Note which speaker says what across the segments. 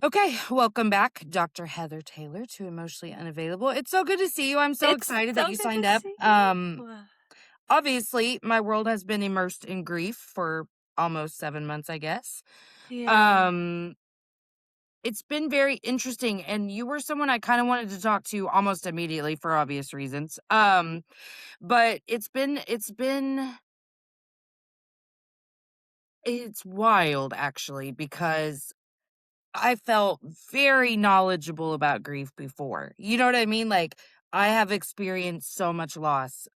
Speaker 1: Okay, welcome back, Dr. Heather Taylor to Emotionally Unavailable. It's so good to see you. I'm so
Speaker 2: It's
Speaker 1: excited that
Speaker 2: so
Speaker 1: you
Speaker 2: good to
Speaker 1: signed up.
Speaker 2: see you.
Speaker 1: Obviously, my world has been immersed in grief for almost 7 months, I guess.
Speaker 2: Yeah.
Speaker 1: Um, it's been very interesting, and you were someone I kind of wanted to talk to almost immediately for obvious reasons. But it's wild actually because I felt very knowledgeable about grief before. You know what I mean? Like, I have experienced so much loss.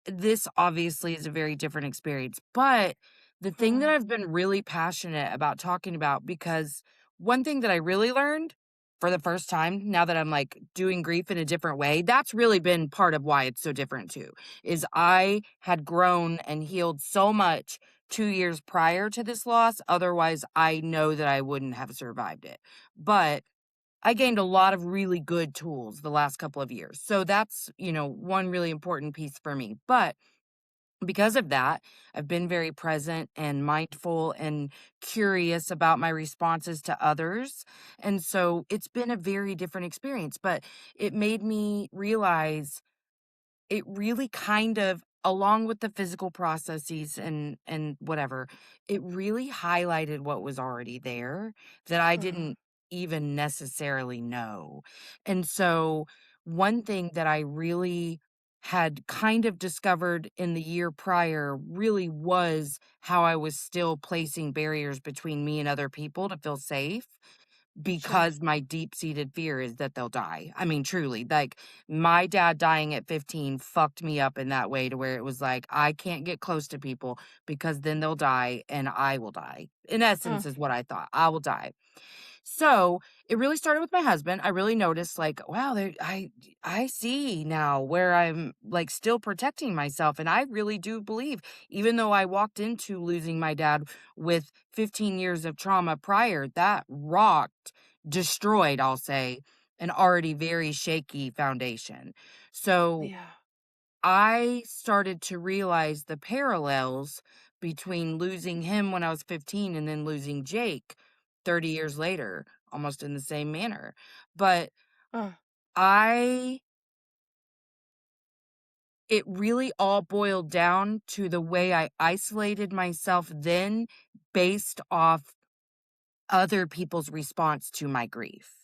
Speaker 1: This obviously is a very different experience, but the thing that
Speaker 2: Mhm.
Speaker 1: I've been really passionate about talking about, because one thing that I really learned for the first time now that I'm like doing grief in a different way, that's really been part of why it's so different too, is I had grown and healed so much 2 years prior to this loss. Otherwise, I know that I wouldn't have survived it. But I gained a lot of really good tools the last couple of years. So that's, one really important piece for me. But because of that, I've been very present and mindful and curious about my responses to others. And so it's been a very different experience, but it made me realize it really kind of, along with the physical processes and whatever, it really highlighted what was already there that I
Speaker 2: Mhm.
Speaker 1: didn't even necessarily know. And so one thing that I really had kind of discovered in the year prior really was how I was still placing barriers between me and other people to feel safe,
Speaker 2: Sure.
Speaker 1: because my deep-seated fear is that they'll die. I mean, truly, like, my dad dying at 15 fucked me up in that way to where it was like, I can't get close to people because then they'll die and I will die. In
Speaker 2: Mm.
Speaker 1: essence, is what I thought. I will die. So, it really started with my husband. I really noticed like, wow, I see now where I'm like still protecting myself, and I really do believe, even though I walked into losing my dad with 15 years of trauma prior, that rocked, destroyed, I'll say, an already very shaky foundation. So,
Speaker 2: Yeah.
Speaker 1: I started to realize the parallels between losing him when I was 15 and then losing Jake 30 years later, almost in the same manner. But
Speaker 2: Uh,
Speaker 1: I it really all boiled down to the way I isolated myself then based off other people's response to my grief.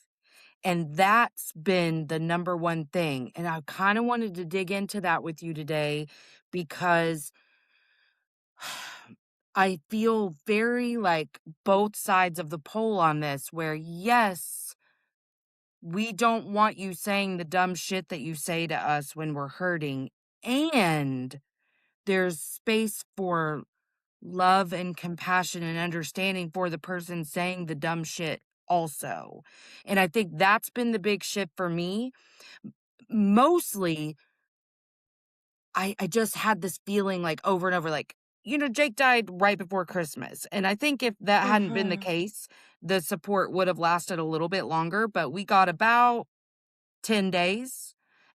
Speaker 1: And that's been the number one thing. And I kind of wanted to dig into that with you today because I feel very like both sides of the pole on this, where yes, we don't want you saying the dumb shit that you say to us when we're hurting. And there's space for love and compassion and understanding for the person saying the dumb shit also. And I think that's been the big shift for me. Mostly I just had this feeling like over and over, like, Jake died right before Christmas. And I think if that hadn't been the
Speaker 2: mhm.
Speaker 1: case, the support would have lasted a little bit longer, but we got about 10 days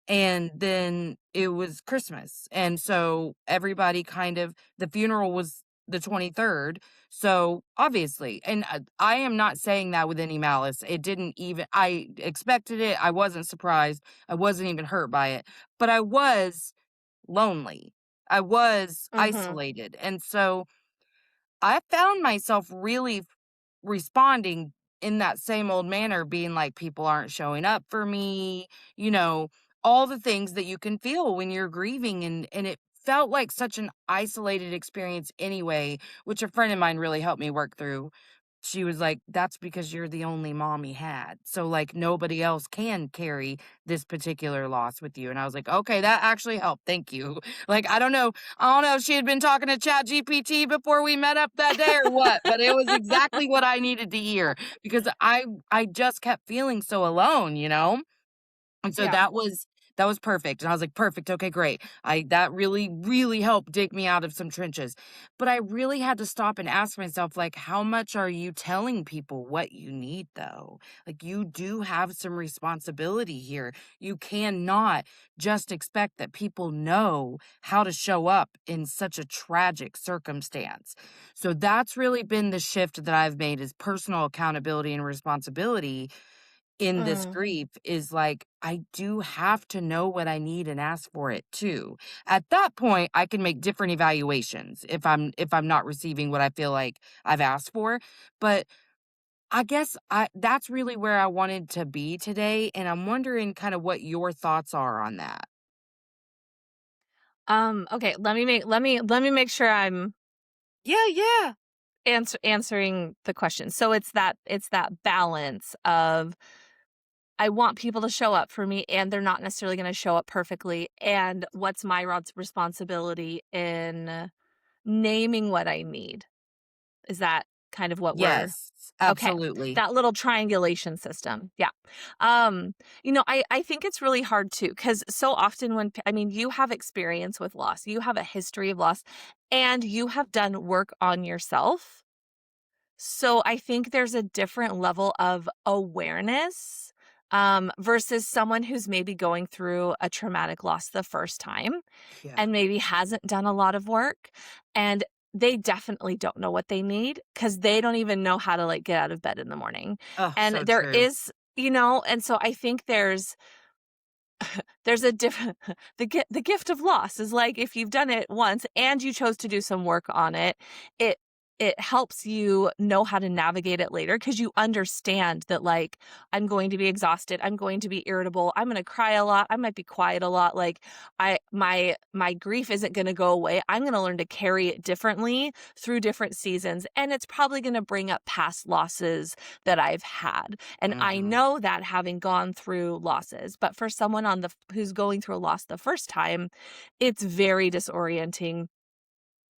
Speaker 1: and then it was Christmas. And so everybody kind of, the funeral was the 23rd. So obviously, and I am not saying that with any malice. It didn't even, I expected it. I wasn't surprised. I wasn't even hurt by it, but I was lonely. I was
Speaker 2: Mhm.
Speaker 1: isolated. And so I found myself really responding in that same old manner, being like, people aren't showing up for me, you know, all the things that you can feel when you're grieving. And it felt like such an isolated experience anyway, which a friend of mine really helped me work through. She was like, "That's because you're the only mom he had. So, like, nobody else can carry this particular loss with you." And I was like, "Okay, that actually helped. Thank you." Like, I don't know if she had been talking to Chat GPT before we met up that day or what, but it was exactly what I needed to hear because I just kept feeling so alone, you know? And so
Speaker 2: Yeah.
Speaker 1: That was perfect. And I was like, "Perfect, okay, great." That really, really helped dig me out of some trenches. But I really had to stop and ask myself, like, how much are you telling people what you need, though? Like, you do have some responsibility here. You cannot just expect that people know how to show up in such a tragic circumstance. So that's really been the shift that I've made is personal accountability and responsibility in this
Speaker 2: Mm.
Speaker 1: grief is like, I do have to know what I need and ask for it too. At that point, I can make different evaluations if I'm not receiving what I feel like I've asked for. But I guess that's really where I wanted to be today. And I'm wondering kind of what your thoughts are on that.
Speaker 2: Okay, let me make sure I'm
Speaker 1: Yeah, yeah.
Speaker 2: answering the question. So it's that balance of I want people to show up for me and they're not necessarily going to show up perfectly. And what's my responsibility in naming what I need? Is that kind of what we're
Speaker 1: Yes,
Speaker 2: okay?
Speaker 1: absolutely.
Speaker 2: That little triangulation system. Yeah. Um, I think it's really hard too cuz so often I mean, you have experience with loss. You have a history of loss and you have done work on yourself. So I think there's a different level of awareness versus someone who's maybe going through a traumatic loss the first time
Speaker 1: Yeah.
Speaker 2: and maybe hasn't done a lot of work. And they definitely don't know what they need because they don't even know how to like get out of bed in the morning.
Speaker 1: Oh,
Speaker 2: And
Speaker 1: so
Speaker 2: there
Speaker 1: true.
Speaker 2: is, and so I think there's a different the gift of loss is like if you've done it once and you chose to do some work on it, it it helps you know how to navigate it later because you understand that like I'm going to be exhausted, I'm going to be irritable, I'm going to cry a lot, I might be quiet a lot, like my grief isn't going to go away. I'm going to learn to carry it differently through different seasons and it's probably going to bring up past losses that I've had. And I
Speaker 1: Mhm.
Speaker 2: know that having gone through losses, but for someone who's going through a loss the first time, it's very disorienting.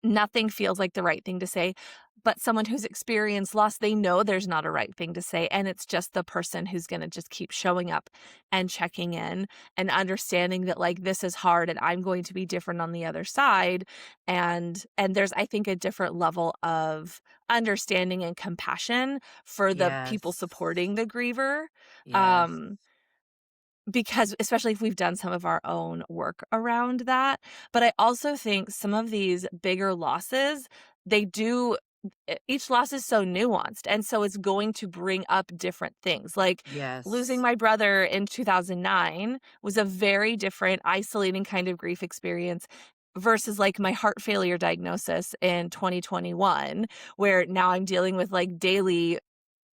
Speaker 2: Nothing feels like the right thing to say. But someone who's experienced loss, they know there's not a right thing to say. And it's just the person who's going to just keep showing up and checking in and understanding that like this is hard and I'm going to be different on the other side. And there's I think a different level of understanding and compassion for the people
Speaker 1: Yes.
Speaker 2: supporting the griever.
Speaker 1: Yes.
Speaker 2: Um, because especially if we've done some of our own work around that. But I also think some of these bigger losses, they do each loss is so nuanced, and so it's going to bring up different things. Like, losing
Speaker 1: Yes.
Speaker 2: my brother in 2009 was a very different, isolating kind of grief experience versus, like, my heart failure diagnosis in 2021, where now I'm dealing with, like, daily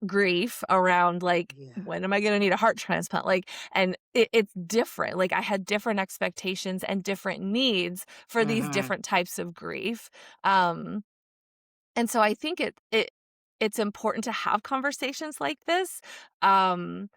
Speaker 2: grief around like
Speaker 1: Yeah.
Speaker 2: when am I going to need a heart transplant, like, and it's different. Like I had different expectations and different needs for these
Speaker 1: Mhm.
Speaker 2: different types of grief. um and so I think it's important to have conversations like this, um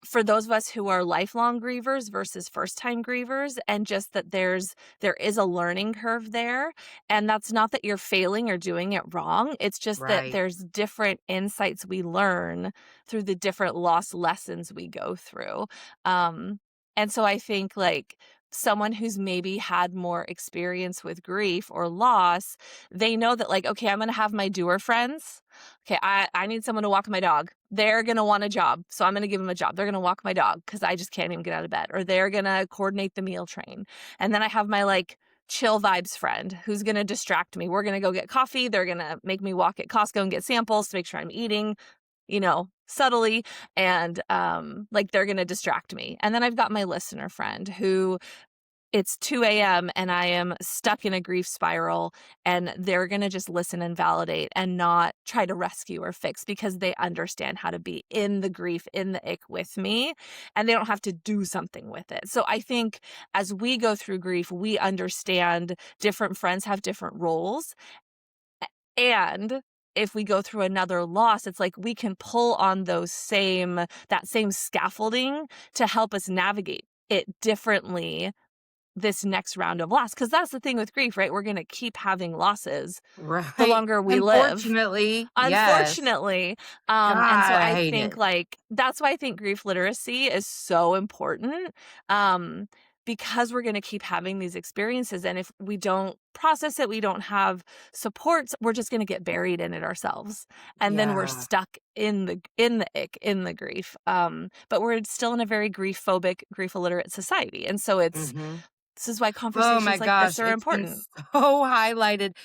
Speaker 2: for those of us who are lifelong grievers versus first time grievers, and just that there is a learning curve there, and that's not that you're failing or doing it wrong, it's just that
Speaker 1: Right.
Speaker 2: there's different insights we learn through the different loss lessons we go through. um and so I think like someone who's maybe had more experience with grief or loss, they know that like, okay, I'm going to have my doer friends. Okay, I need someone to walk my dog. They're gonna want a job, so I'm gonna give them a job. They're gonna walk my dog because I just can't even get out of bed, or they're gonna coordinate the meal train. And then I have my like chill vibes friend who's gonna distract me. We're gonna go get coffee. They're gonna make me walk at Costco and get samples to make sure I'm eating, subtly, and like they're gonna distract me. And then I've got my listener friend who it's 2 a.m. and I am stuck in a grief spiral, and they're going to just listen and validate and not try to rescue or fix because they understand how to be in the grief, in the ick with me, and they don't have to do something with it. So I think as we go through grief, we understand different friends have different roles. And if we go through another loss, it's like we can pull on that same scaffolding to help us navigate it differently this next round of loss, because that's the thing with grief, right? We're going to keep having losses the
Speaker 1: Right.
Speaker 2: longer we live.
Speaker 1: Unfortunately, yes.
Speaker 2: Unfortunately, and so
Speaker 1: God, I
Speaker 2: I
Speaker 1: hate
Speaker 2: think,
Speaker 1: it.
Speaker 2: like, that's why I think grief literacy is so important, um, because we're gonna keep having these experiences, and if we don't process it, we don't have supports, we're just gonna get buried in it ourselves, and then we're
Speaker 1: Yeah.
Speaker 2: stuck in the ick, in the grief, but we're still in a very grief-phobic, grief-illiterate society, and so
Speaker 1: Mhm.
Speaker 2: this is why
Speaker 1: Oh my
Speaker 2: conversations like this
Speaker 1: gosh,
Speaker 2: are
Speaker 1: it's been
Speaker 2: important.
Speaker 1: so highlighted.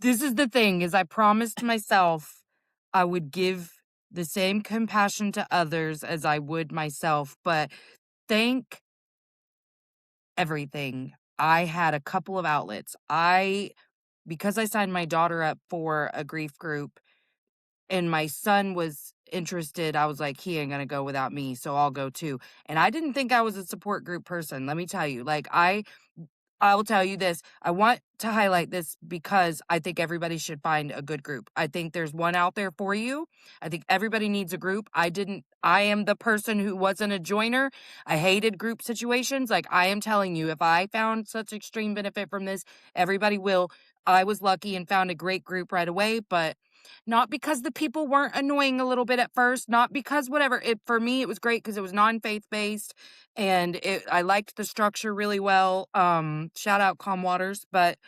Speaker 1: This is the thing, is I promised myself I would give the same compassion to others as I would myself, but thank everything. I had a couple of outlets. Because I signed my daughter up for a grief group and my son was interested, I was like, "He ain't gonna go without me, so I'll go too." And I didn't think I was a support group person, let me tell you. Like, I will tell you this, I want to highlight this because I think everybody should find a good group. I think there's one out there for you. I think everybody needs a group. I am the person who wasn't a joiner. I hated group situations. Like, I am telling you, if I found such extreme benefit from this, everybody will. I was lucky and found a great group right away, but not because the people weren't annoying a little bit at first, not because whatever. It for me, it was great because it was non-faith based and I liked the structure really well. Shout out Calm Waters, but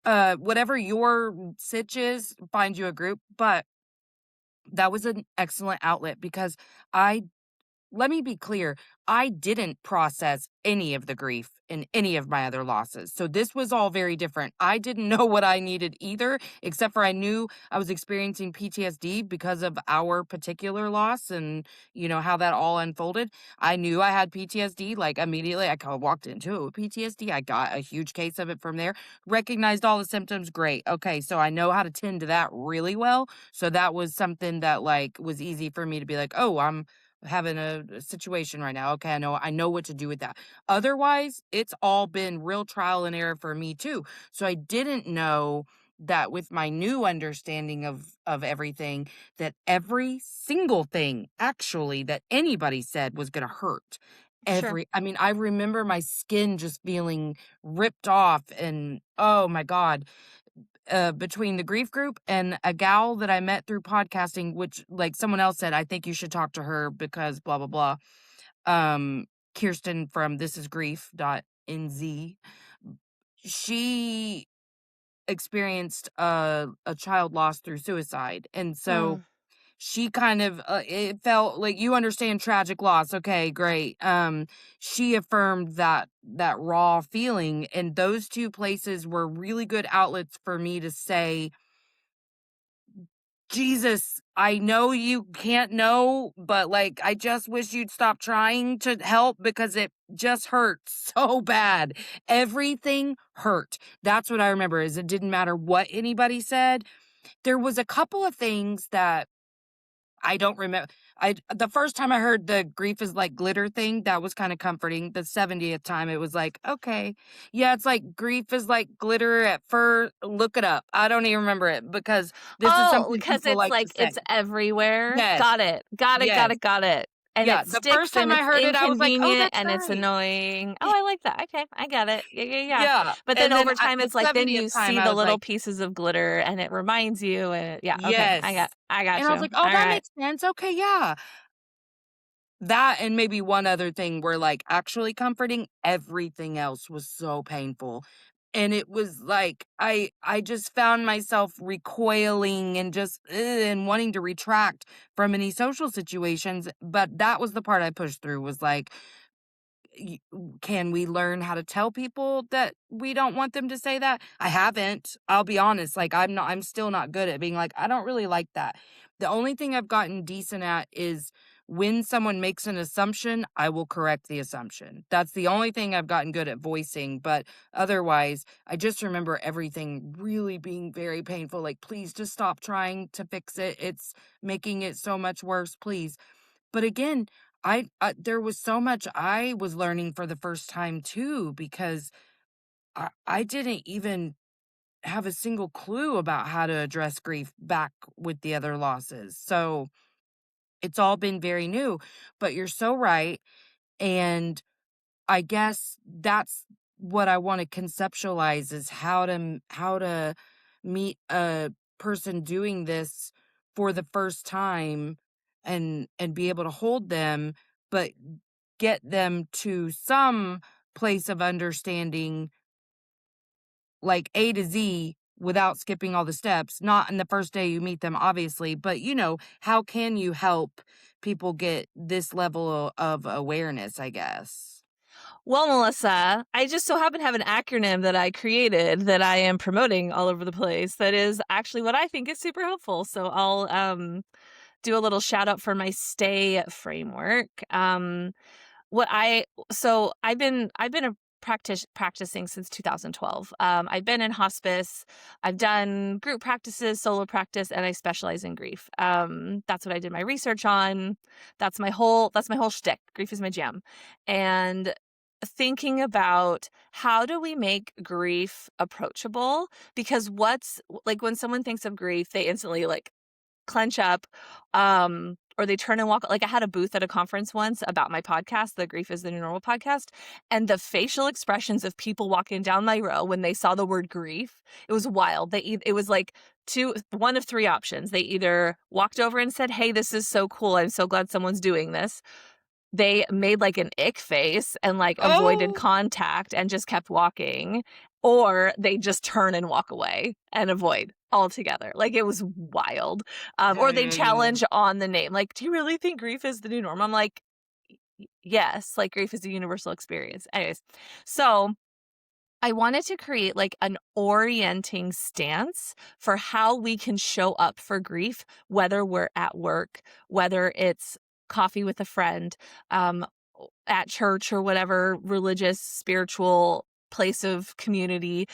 Speaker 1: whatever your sitch is, find you a group. But that was an excellent outlet because I let me be clear, I didn't process any of the grief in any of my other losses. So this was all very different. I didn't know what I needed either, except for I knew I was experiencing PTSD because of our particular loss and, how that all unfolded. I knew I had PTSD like immediately. I kind of walked into it with PTSD. I got a huge case of it from there, recognized all the symptoms. Great. Okay. So I know how to tend to that really well. So that was something that like was easy for me to be like, oh, I'm having a situation right now. Okay, I know what to do with that. Otherwise, it's all been real trial and error for me too. So I didn't know that with my new understanding of everything that every single thing actually that anybody said was going to hurt.
Speaker 2: Sure.
Speaker 1: I mean, I remember my skin just feeling ripped off and oh my god, between the grief group and a gal that I met through podcasting, which like someone else said, I think you should talk to her because blah blah blah. Kirsten from This Is Grief.nz. She experienced a child loss through suicide. And so
Speaker 2: Mm.
Speaker 1: she kind of it felt like you understand tragic loss. Okay, great. She affirmed that raw feeling and those two places were really good outlets for me to say, Jesus, I know you can't know, but like, I just wish you'd stop trying to help because it just hurts so bad. Everything hurt. That's what I remember is it didn't matter what anybody said. There was a couple of things that I don't remember. The first time I heard the grief is like glitter thing, that was kind of comforting. The 70th time it was like, okay. Yeah, it's like grief is like glitter at first. Look it up. I don't even remember it because this is
Speaker 2: Oh,
Speaker 1: something
Speaker 2: because
Speaker 1: people
Speaker 2: it's
Speaker 1: like to
Speaker 2: like
Speaker 1: say.
Speaker 2: it's everywhere?
Speaker 1: Yes.
Speaker 2: Got it. Got it, got
Speaker 1: Yes.
Speaker 2: it, got it. And
Speaker 1: Yeah.
Speaker 2: it
Speaker 1: The first
Speaker 2: sticks
Speaker 1: time
Speaker 2: and
Speaker 1: I
Speaker 2: it's
Speaker 1: heard it, I was like, "Oh,
Speaker 2: inconvenient
Speaker 1: that's
Speaker 2: and it's
Speaker 1: right."
Speaker 2: annoying. Oh, I like that. Okay, I get it. Yeah, yeah, yeah.
Speaker 1: Yeah.
Speaker 2: But then
Speaker 1: And then
Speaker 2: over time,
Speaker 1: the
Speaker 2: it's like then
Speaker 1: 70th
Speaker 2: you
Speaker 1: time
Speaker 2: see
Speaker 1: I
Speaker 2: the
Speaker 1: was
Speaker 2: little
Speaker 1: like,
Speaker 2: pieces of glitter and it reminds you and yeah, okay.
Speaker 1: "Yes."
Speaker 2: I
Speaker 1: And
Speaker 2: got
Speaker 1: I
Speaker 2: you.
Speaker 1: was like, "Oh, that
Speaker 2: Alright.
Speaker 1: makes sense. Okay, yeah." That and maybe one other thing were, like, actually comforting, everything else was so painful. And it was like, I just found myself recoiling and just, and wanting to retract from any social situations, but that was the part I pushed through was like, can we learn how to tell people that we don't want them to say that? I haven't. I'll be honest. Like, I'm still not good at being like, I don't really like that. The only thing I've gotten decent at is when someone makes an assumption, I will correct the assumption. That's the only thing I've gotten good at voicing. But otherwise, I just remember everything really being very painful. Like, please just stop trying to fix it. It's making it so much worse. Please. But again, I there was so much I was learning for the first time too because I didn't even have a single clue about how to address grief back with the other losses. So, it's all been very new, but you're so right, and I guess what I wanna conceptualize is how to meet a person doing this for the first time and be able to hold them, but get them to some place of understanding, like A to Z, without skipping all the steps. Not in the first day you meet them, obviously, but, how can you help people get this level of awareness, I guess?
Speaker 2: Well, Melissa, I just so happen to have an acronym that I created that I am promoting all over the place that is actually what I think is super helpful. So I'll do a little shout out for my stay framework. What I so I've been a practicing since 2012. I've been in hospice. I've done group practices, solo practice, and I specialize in grief. That's what I did my research on. That's my whole shtick. Grief is my jam, and thinking about how do we make grief approachable, because what's like when someone thinks of grief they instantly like clench up, or they turn and walk. Like I had a booth at a conference once about my podcast, the Grief is the New Normal podcast, and the facial expressions of people walking down my row when they saw the word grief, it was wild. It was like one of three options. They either walked over and said, "Hey, this is so cool. I'm so glad someone's doing this." They made like an ick face and like avoided
Speaker 1: Oh,
Speaker 2: contact and just kept walking, or they just turn and walk away and avoid altogether. Like it was wild. Or they
Speaker 1: dang.
Speaker 2: challenge on the name. Like, do you really think grief is the new norm? I'm like, yes, like grief is a universal experience. Anyways, so I wanted to create like an orienting stance for how we can show up for grief, whether we're at work, whether it's coffee with a friend, um, at church or whatever religious, spiritual place of community,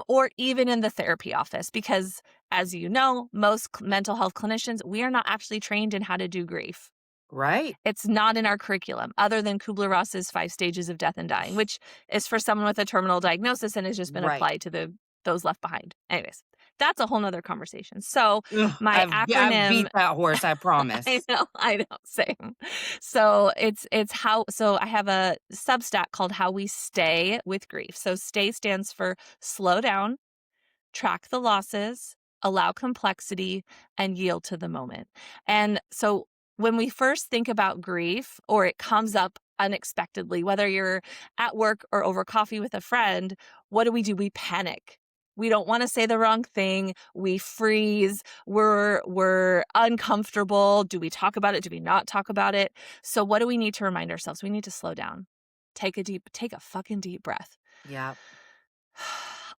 Speaker 2: or even in the therapy office. Because as you know, most mental health clinicians, we are not actually trained in how to do grief.
Speaker 1: Right,
Speaker 2: It's not in our curriculum other than Kubler-Ross's 5 stages of death and dying, which is for someone with a terminal diagnosis and has just been
Speaker 1: right.
Speaker 2: applied to those left behind. Anyways, that's a whole nother conversation. So
Speaker 1: Ugh,
Speaker 2: my
Speaker 1: I've beat
Speaker 2: acronym
Speaker 1: that horse, I promise.
Speaker 2: I know, same. So it's how so I have a Substack called How We Stay with Grief. So stay stands for slow down, track the losses, allow complexity, and yield to the moment. And so when we first think about grief or it comes up unexpectedly, whether you're at work or over coffee with a friend, what do? We panic. We don't want to say the wrong thing. We freeze. We're uncomfortable. Do we talk about it? Do we not talk about it? So what do we need to remind ourselves? We need to slow down. Take a fucking deep breath.
Speaker 1: Yep.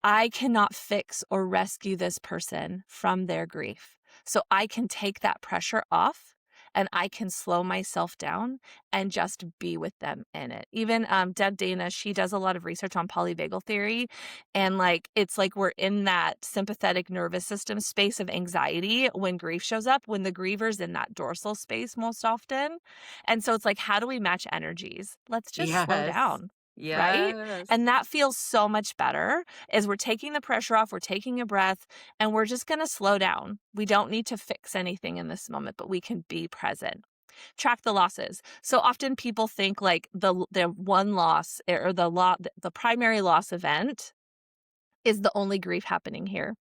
Speaker 2: I cannot fix or rescue this person from their grief. So I can take that pressure off and I can slow myself down and just be with them in it. Even Deb Dana, she does a lot of research on polyvagal theory. And like, it's like we're in that sympathetic nervous system space of anxiety when grief shows up, when the griever's in that dorsal space most often. And so it's like, how do we match energies? Let's just slow
Speaker 1: Yes.
Speaker 2: down. Right?
Speaker 1: Yes.
Speaker 2: And that feels so much better as we're taking the pressure off, we're taking a breath, and we're just going to slow down. We don't need to fix anything in this moment, but we can be present. Track the losses. So often people think like the one loss or the primary loss event is the only grief happening here.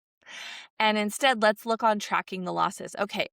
Speaker 2: And instead, let's look on tracking the losses. Okay,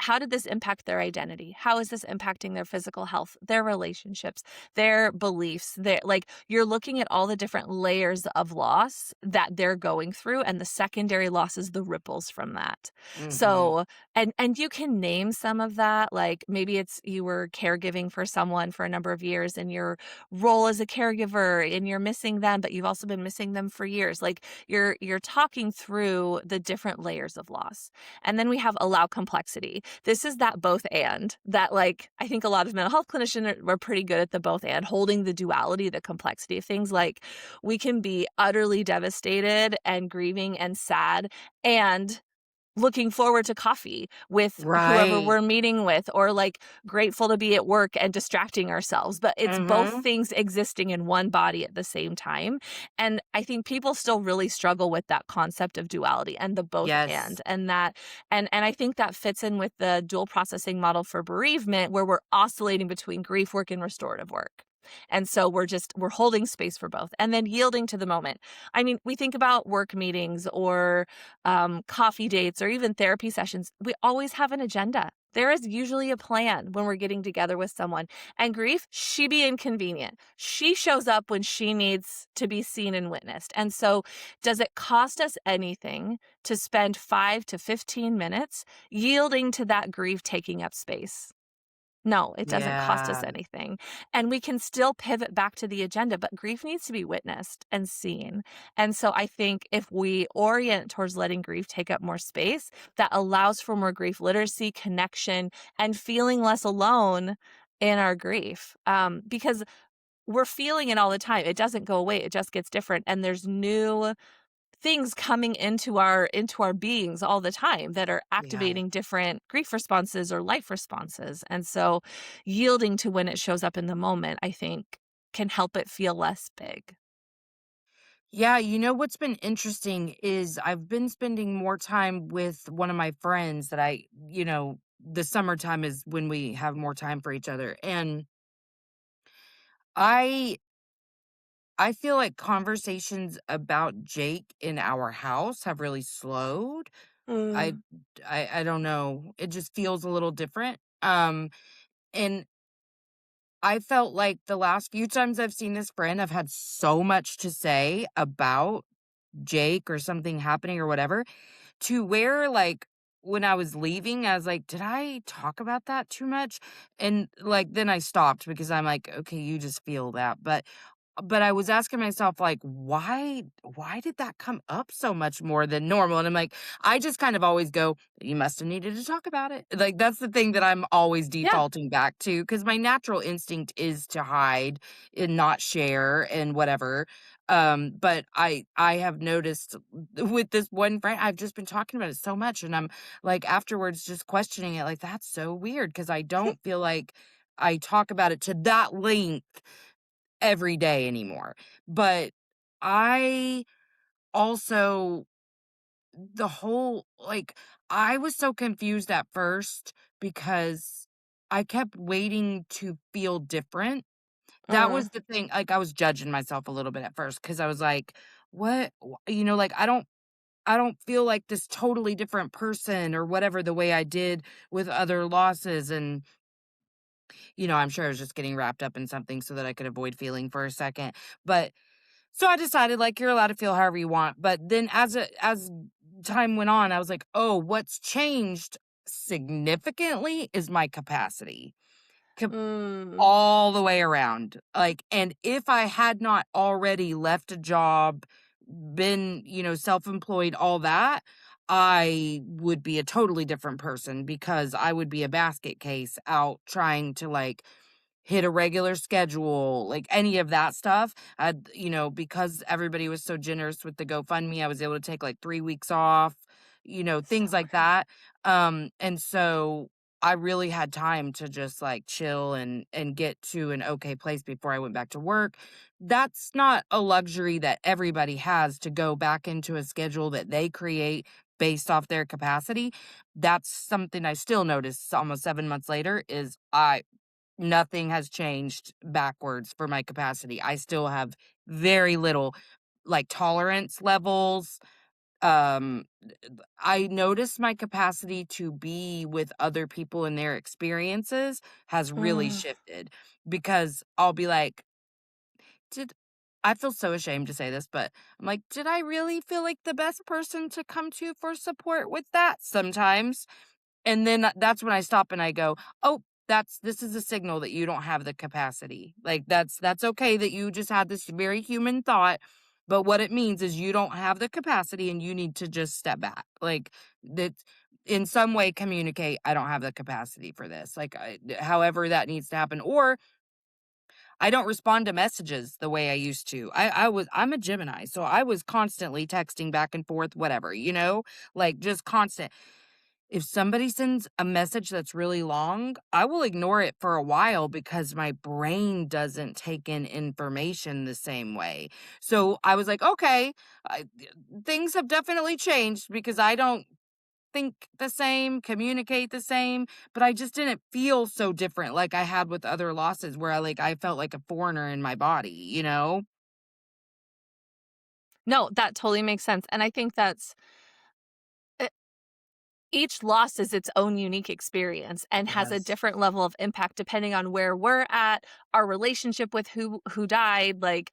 Speaker 2: how did this impact their identity? How is this impacting their physical health, their relationships, their beliefs? Like you're looking at all the different layers of loss that they're going through and the secondary losses, the ripples from that.
Speaker 1: Mhm.
Speaker 2: So, and you can name some of that, like maybe it's you were caregiving for someone for a number of years and your role as a caregiver and you're missing them, but you've also been missing them for years. Like you're talking through the different layers of loss. And then we have allow complexity. This is that both and that like I think a lot of mental health clinicians are pretty good at the both and holding the duality, the complexity of things. Like we can be utterly devastated and grieving and sad and looking forward to coffee with whoever
Speaker 1: Right.
Speaker 2: we're meeting with or like grateful to be at work and distracting ourselves, but it's both
Speaker 1: Mhm.
Speaker 2: things existing in one body at the same time. And I think people still really struggle with that concept of duality and the both
Speaker 1: Yes.
Speaker 2: and that and I think that fits in with the dual processing model for bereavement where we're oscillating between grief work and restorative work. And so we're holding space for both and then yielding to the moment. I mean, we think about work meetings or coffee dates or even therapy sessions. We always have an agenda. There is usually a plan when we're getting together with someone. And grief, she be inconvenient. She shows up when she needs to be seen and witnessed. And so, does it cost us anything to spend 5 to 15 minutes yielding to that grief taking up space? No, it doesn't cost us
Speaker 1: Yeah.
Speaker 2: anything. And we can still pivot back to the agenda, but grief needs to be witnessed and seen. And so I think if we orient towards letting grief take up more space, that allows for more grief literacy, connection, and feeling less alone in our grief. Because we're feeling it all the time. It doesn't go away. It just gets different. And there's new things coming into our beings all the time that are
Speaker 1: Yeah.
Speaker 2: activating different grief responses or life responses. And so yielding to when it shows up in the moment, I think can help it feel less big.
Speaker 1: Yeah, you know what's been interesting is I've been spending more time with one of my friends that the summertime is when we have more time for each other. And I I feel like conversations about Jake in our house have really slowed. I
Speaker 2: Mm,
Speaker 1: I don't know. It just feels a little different. And I felt like the last few times I've seen this friend, I've had so much to say about Jake or something happening or whatever, to where, like, when I was leaving, I was like, "Did I talk about that too much?" And, like, then I stopped because I'm like, "Okay, you just feel that." But I was asking myself, like, why did that come up so much more than normal? And I'm like, I just kind of always go, "You must have needed to talk about it." Like, that's the thing that I'm always
Speaker 2: yeah.
Speaker 1: defaulting back to because my natural instinct is to hide and not share and whatever. But I have noticed with this one friend, I've just been talking about it so much, and I'm, like, afterwards just questioning it, like, "That's so weird because I don't feel like I talk about it to that length every day anymore." But I also the whole like, I was so confused at first because I kept waiting to feel different. That
Speaker 2: Mm,
Speaker 1: was the thing, like, I was judging myself a little bit at first because I was like, "What?" Like, I don't feel like this totally different person or whatever the way I did with other losses, and, I'm sure I was just getting wrapped up in something so that I could avoid feeling for a second. But so I decided, like, you're allowed to feel however you want, but then as time went on, I was like, "Oh, what's changed significantly is my capacity." Com
Speaker 2: mm,
Speaker 1: All the way around, like, and if I had not already left a job, been, self-employed, all that, I would be a totally different person because I would be a basket case out trying to, like, hit a regular schedule, like any of that stuff. Because everybody was so generous with the GoFundMe, I was able to take like 3 weeks off,
Speaker 2: so
Speaker 1: things like
Speaker 2: great.
Speaker 1: that. And so I really had time to just like chill and get to an okay place before I went back to work. That's not a luxury that everybody has to go back into a schedule that they create based off their capacity. That's something I still notice almost 7 months later is I nothing has changed backwards for my capacity. I still have very little, like, tolerance levels. I notice my capacity to be with other people and their experiences has really
Speaker 2: Mm,
Speaker 1: shifted because I'll be like, "Did" I feel so ashamed to say this, but I'm like, "Did I really feel like the best person to come to for support with that?" Sometimes. And then that's when I stop and I go, "Oh, this is a signal that you don't have the capacity." Like, that's okay that you just had this very human thought, but what it means is you don't have the capacity and you need to just step back. Like, that in some way communicate, "I don't have the capacity for this." Like, however that needs to happen, or I don't respond to messages the way I used to. I'm a Gemini, so I was constantly texting back and forth, whatever, like, just constant. If somebody sends a message that's really long, I will ignore it for a while because my brain doesn't take in information the same way. So I was like, okay, things have definitely changed because I don't. think the same, communicate the same, but I just didn't feel so different like I had with other losses where I felt like a foreigner in my body, you know?
Speaker 2: No, that totally makes sense, and I think that's e each loss is its own unique experience and has a
Speaker 1: Yes.
Speaker 2: different level of impact depending on where we're at, our relationship with who died, like,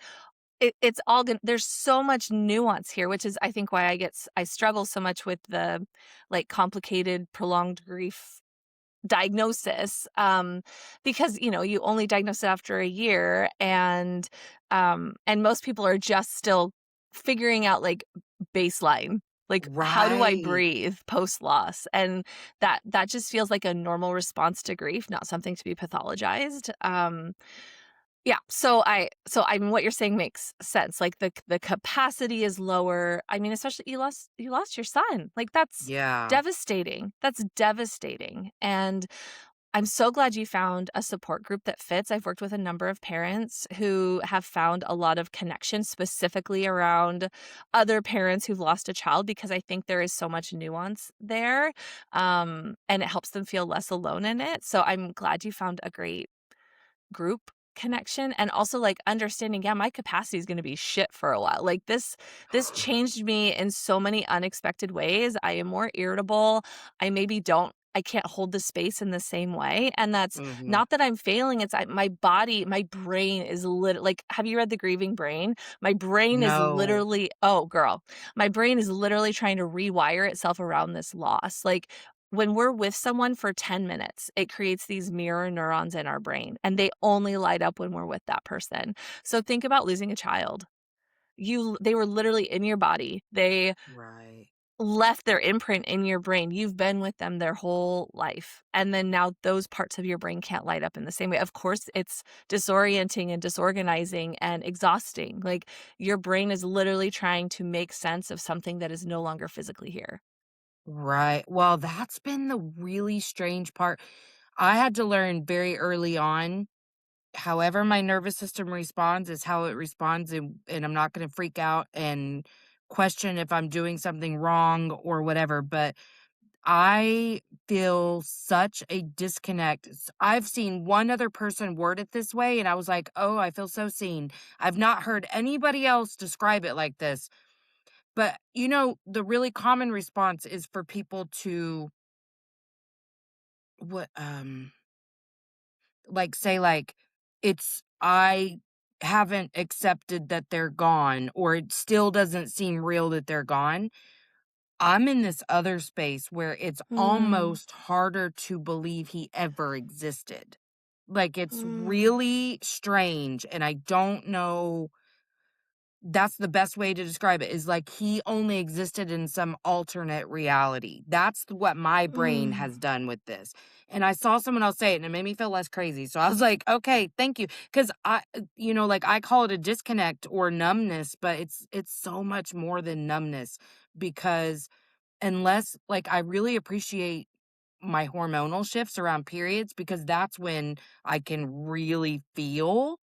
Speaker 2: it's all gon there's so much nuance here, which is I think why I struggle so much with the, like, complicated, prolonged grief diagnosis, because, you only diagnose it after a year, and most people are just still figuring out, like, baseline, like, "How do I
Speaker 1: Right.
Speaker 2: breathe post-loss?" And that just feels like a normal response to grief, not something to be pathologized, yeah, so I mean, what you're saying makes sense, like, the capacity is lower. I mean, especially you lost your son, like,
Speaker 1: Yeah.
Speaker 2: that's devastating, and I'm so glad you found a support group that fits. I've worked with a number of parents who have found a lot of connection specifically around other parents who've lost a child because I think there is so much nuance there, and it helps them feel less alone in it, so I'm glad you found a great group connection and also, like, understanding, yeah, my capacity is gonna be shit for a while. Like, this changed me in so many unexpected ways. I am more irritable. I can't hold the space in the same way, and that's
Speaker 1: Mhm.
Speaker 2: not that I'm failing, it's my brain is like, have you read The Grieving Brain? My brain is
Speaker 1: No.
Speaker 2: literally oh, girl. My brain is literally trying to rewire itself around this loss. Like, when we're with someone for 10 minutes, it creates these mirror neurons in our brain, and they only light up when we're with that person. So think about losing a child. They were literally in your body. They
Speaker 1: Right.
Speaker 2: left their imprint in your brain. You've been with them their whole life. And then now those parts of your brain can't light up in the same way. Of course, it's disorienting and disorganizing and exhausting. Like your brain is literally trying to make sense of something that is no longer physically here.
Speaker 1: Right. Well, that's been the really strange part. I had to learn very early on, however my nervous system responds is how it responds, and I'm not gonna freak out and question if I'm doing something wrong or whatever, but I feel such a disconnect. I've seen one other person word it this way, and I was like, "Oh, I feel so seen." I've not heard anybody else describe it like this. But, the really common response is for people to what, say, it's I haven't accepted that they're gone, or it still doesn't seem real that they're gone. I'm in this other space where it's
Speaker 2: Mm,
Speaker 1: almost harder to believe he ever existed. Like, it's
Speaker 2: mm,
Speaker 1: really strange, and I don't know. That's the best way to describe it, is like he only existed in some alternate reality. That's what my brain
Speaker 2: mm.
Speaker 1: has done with this. And I saw someone else say it and it made me feel less crazy. So I was like, okay, thank you. Cause I call it a disconnect or numbness, but it's so much more than numbness because unless I really appreciate my hormonal shifts around periods because that's when I can really feel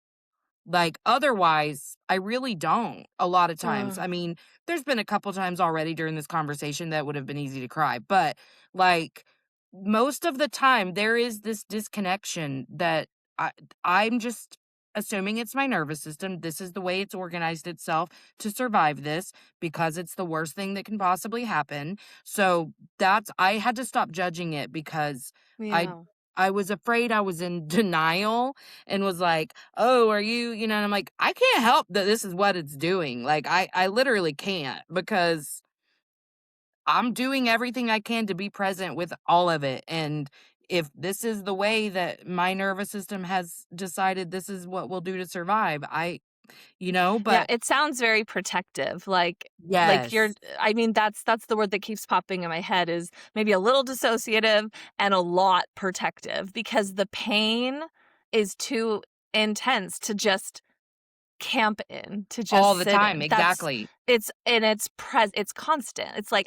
Speaker 1: otherwise, I really don't a lot of times.
Speaker 2: Ugh.
Speaker 1: I mean, there's been a couple times already during this conversation that would have been easy to cry, but, like, most of the time, there is this disconnection that I I'm just assuming it's my nervous system. This is the way it's organized itself to survive this because it's the worst thing that can possibly happen. So, I had to stop judging it because I
Speaker 2: Yeah.
Speaker 1: I was afraid I was in denial and was like, "Oh, are you," and I'm like, "I can't help that this is what it's doing." I literally can't because I'm doing everything I can to be present with all of it, and if this is the way that my nervous system has decided this is what we'll do to survive,
Speaker 2: Yeah,
Speaker 1: but
Speaker 2: it sounds very protective, like you're
Speaker 1: yes,
Speaker 2: I mean, that's the word that keeps popping in my head is maybe a little dissociative and a lot protective because the pain is too intense to just camp in, to
Speaker 1: all
Speaker 2: just
Speaker 1: the
Speaker 2: sit
Speaker 1: time,
Speaker 2: in. That's
Speaker 1: exactly.
Speaker 2: it's constant. It's like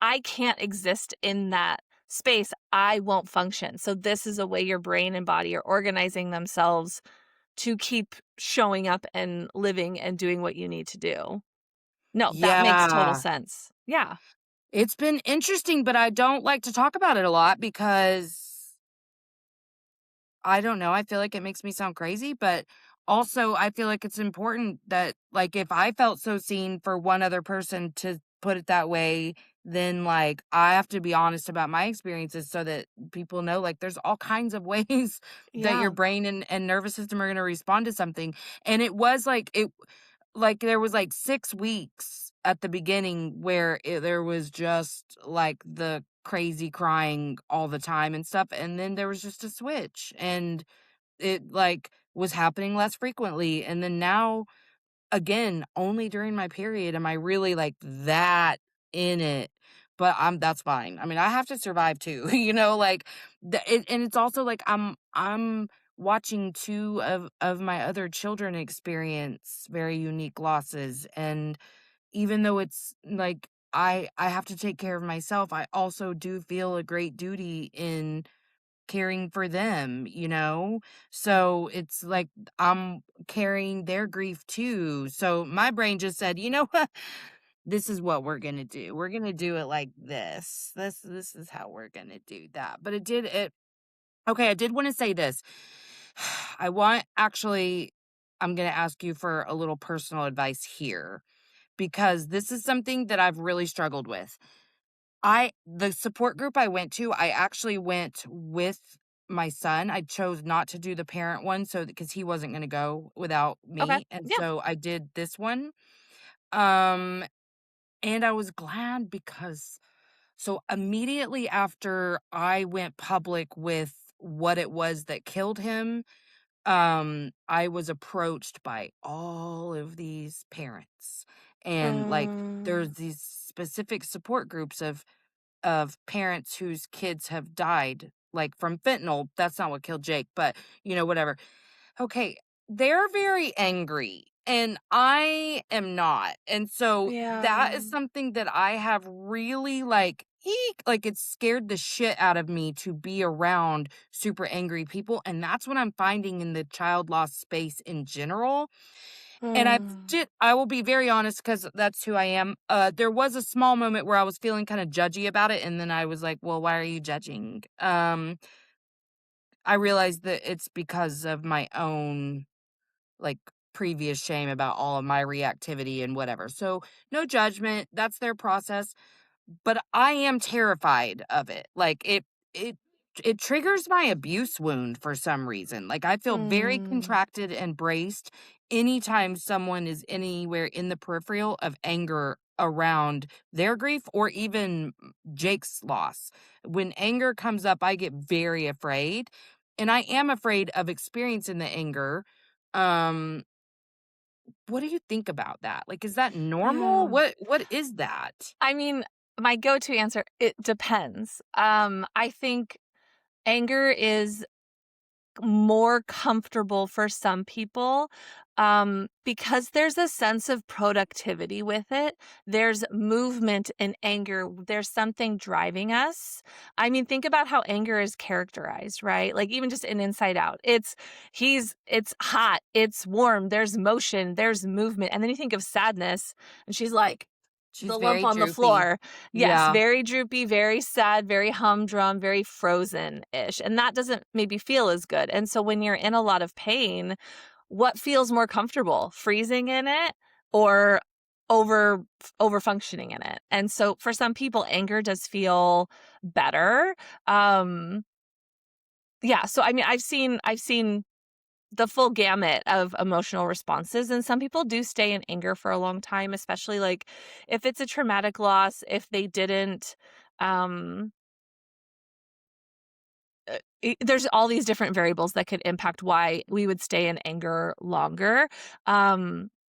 Speaker 2: I can't exist in that space. I won't function. So this is a way your brain and body are organizing themselves to keep showing up and living and doing what you need to do. No, that makes total
Speaker 1: Yeah.
Speaker 2: sense. Yeah.
Speaker 1: It's been interesting, but I don't like to talk about it a lot because I don't know, I feel like it makes me sound crazy, but also I feel like it's important that, like, if I felt so seen for one other person to put it that way, then, like, I have to be honest about my experiences so that people know, like, there's all kinds of ways that your
Speaker 2: Yeah.
Speaker 1: brain and nervous system are gonna respond to something, and it was like, there was, like, 6 weeks at the beginning where there was just, like, the crazy crying all the time and stuff, and then there was just a switch, and it, like, was happening less frequently, and then now, again, only during my period am I really, like, that in it, but that's fine. I mean, I have to survive too, like, and it's also like I'm watching 2 of my other children experience very unique losses, and even though it's like I have to take care of myself, I also do feel a great duty in caring for them, you know? So it's like I'm carrying their grief too. So my brain just said, "You know what? This is what we're gonna do. We're gonna do it like this. This is how we're gonna do that." But it okay, I did want to say this. I want actually I'm gonna ask you for a little personal advice here because this is something that I've really struggled with. The support group I went to, I actually went with my son. I chose not to do the parent one so because he wasn't gonna go without
Speaker 2: Okay.
Speaker 1: me, and
Speaker 2: Yeah.
Speaker 1: so I did this one. Um, and I was glad because so immediately after I went public with what it was that killed him, I was approached by all of these parents, and, like,
Speaker 2: Mm,
Speaker 1: there's these specific support groups of parents whose kids have died, like, from fentanyl. That's not what killed Jake, but, whatever. Okay, they're very angry, and I am not, and so that
Speaker 2: yeah.
Speaker 1: is something that I have really, like, eek, like, it scared the shit out of me to be around super angry people, and that's what I'm finding in the child loss space in general, and
Speaker 2: Mm,
Speaker 1: I will be very honest because that's who I am. There was a small moment where I was feeling kinda judgy about it, and then I was like, "Well, why are you judging?" I realized that it's because of my own, like, previous shame about all of my reactivity and whatever. So, no judgment, that's their process. But I am terrified of it. Like, it it triggers my abuse wound for some reason. Like, I feel very
Speaker 2: mm,
Speaker 1: contracted and braced anytime someone is anywhere in the peripheral of anger around their grief or even Jake's loss. When anger comes up, I get very afraid, and I am afraid of experiencing the anger. Um, what do you think about that? Like, is that normal?
Speaker 2: yeah.
Speaker 1: What is that?
Speaker 2: I mean, my go-to answer, it depends. I think anger is more comfortable for some people, because there's a sense of productivity with it. There's movement in anger. There's something driving us. I mean, think about how anger is characterized, right? Like even just in Inside Out. It's hot, it's warm, there's motion, there's movement. And then you think of sadness and she's like
Speaker 1: She's
Speaker 2: the lump
Speaker 1: very
Speaker 2: on the
Speaker 1: droopy.
Speaker 2: floor. Yes,
Speaker 1: Yeah.
Speaker 2: very droopy, very sad, very humdrum, very frozen-ish, and that doesn't maybe feel as good, and so when you're in a lot of pain, what feels more comfortable? Freezing in it or over functioning in it? And so for some people, anger does feel better. Um, yeah, so I mean, I've seen the full gamut of emotional responses, and some people do stay in anger for a long time, especially, like, if it's a traumatic loss, if they didn't, um there's all these different variables that could impact why we would stay in anger longer.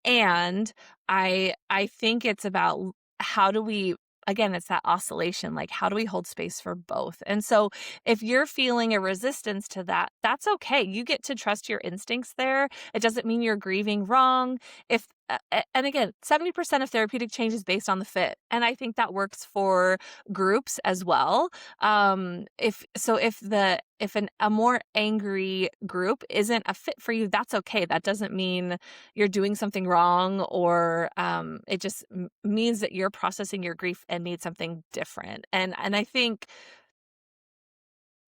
Speaker 2: And I think it's about how do we again, it's that oscillation, like how do we hold space for both? And so if you're feeling a resistance to that, that's okay. You get to trust your instincts there. It doesn't mean you're grieving wrong. If and again, 70% of therapeutic change is based on the fit, and I think that works for groups as well. If a more angry group isn't a fit for you, that's okay. That doesn't mean you're doing something wrong, or it just means that you're processing your grief and need something different. And I think,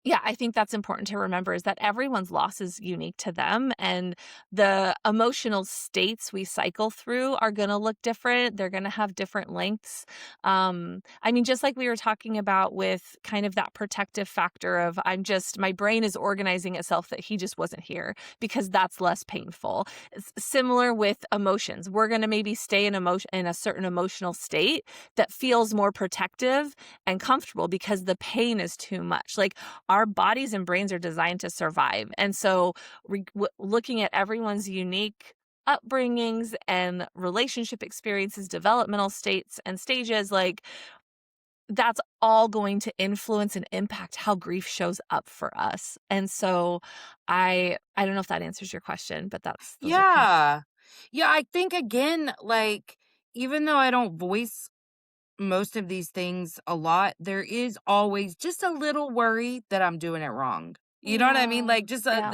Speaker 2: yeah, I think that's important to remember, is that everyone's loss is unique to them, and the emotional states we cycle through are going to look different. They're going to have different lengths. I mean, just like we were talking about with kind of that protective factor of, my brain is organizing itself that he just wasn't here because that's less painful. It's similar with emotions. We're going to maybe stay in a certain emotional state that feels more protective and comfortable because the pain is too much. Like, our bodies and brains are designed to survive. And so, looking at everyone's unique upbringings and relationship experiences, developmental states and stages, like, that's all going to influence and impact how grief shows up for us. And so, I don't know if that answers your question, but those are kind of.
Speaker 1: Yeah. Yeah, I think again, like, even though I don't voice most of these things a lot, there is always just a little worry that I'm doing it wrong. You know what I mean?
Speaker 2: Yeah.
Speaker 1: Like, just
Speaker 2: Yeah.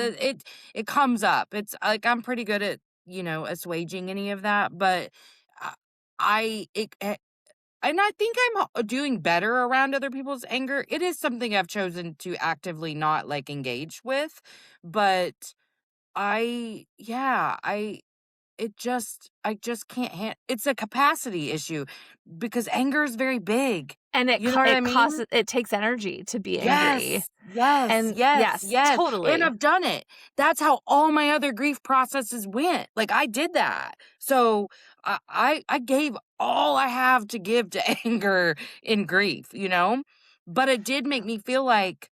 Speaker 1: it comes up. It's like I'm pretty good at, assuaging any of that, but uh, I it and I think I'm doing better around other people's anger. It is something I've chosen to actively not like engage with, but I just can't it's a capacity issue because anger is very big.
Speaker 2: And
Speaker 1: You know what I mean?
Speaker 2: it takes energy to be angry.
Speaker 1: Yes, yes,
Speaker 2: And
Speaker 1: yes,
Speaker 2: yes,
Speaker 1: yes, and
Speaker 2: totally.
Speaker 1: I've done it. That's how all my other grief processes went. Like, I did that. So, I gave all I have to give to anger in grief, you know? But it did make me feel like,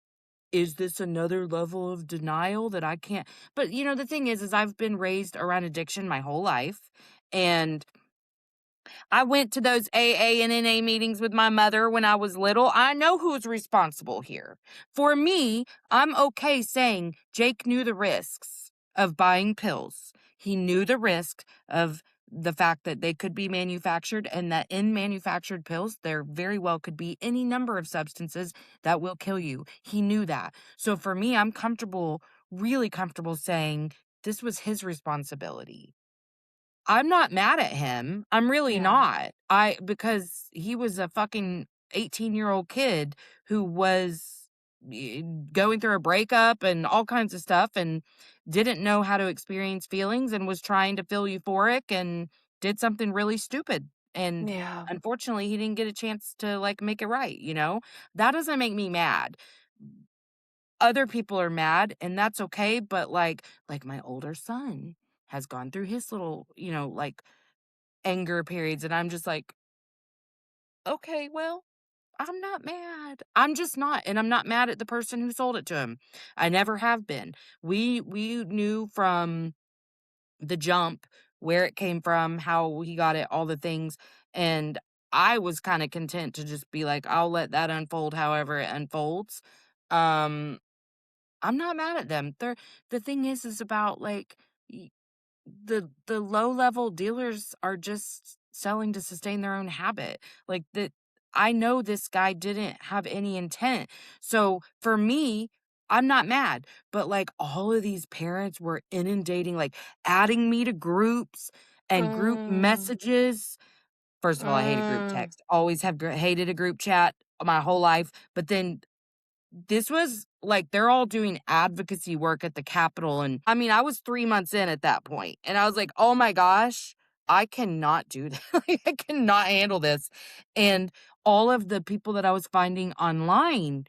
Speaker 1: is this another level of denial that I can't but, the thing is I've been raised around addiction my whole life, and I went to those AA and NA meetings with my mother when I was little. I know who's responsible here. For me, I'm okay saying Jake knew the risks of buying pills. He knew the risk of the fact that they could be manufactured and that in manufactured pills, there very well could be any number of substances that will kill you. He knew that. So for me, I'm comfortable, really comfortable saying this was his responsibility. I'm not mad at him. I'm really
Speaker 2: Yeah.
Speaker 1: not. Because he was a fucking 18-year-old kid who was going through a breakup and all kinds of stuff and didn't know how to experience feelings and was trying to feel euphoric and did something really stupid. And
Speaker 2: Yeah.
Speaker 1: unfortunately, he didn't get a chance to like make it right, you know? That doesn't make me mad. Other people are mad and that's okay, but like my older son has gone through his little, like anger periods and I'm just like, "Okay, well, I'm not mad." I'm just not, and I'm not mad at the person who sold it to him. I never have been. We knew from the jump where it came from, how he got it, all the things, and I was kinda content to just be like, "I'll let that unfold however it unfolds." Um, I'm not mad at them. The thing is about, like, the low level dealers are just selling to sustain their own habit. Like that I know this guy didn't have any intent. So for me, I'm not mad, but like all of these parents were inundating, like adding me to groups and group
Speaker 2: Mm.
Speaker 1: messages. First of all, I hate a group
Speaker 2: Mm.
Speaker 1: text. Always have hated a group chat my whole life. But then this was like they're all doing advocacy work at the Capitol, and I mean, I was 3 months in at that point, and I was like, "Oh my gosh, I cannot do that. Like, I cannot handle this." And all of the people that I was finding online,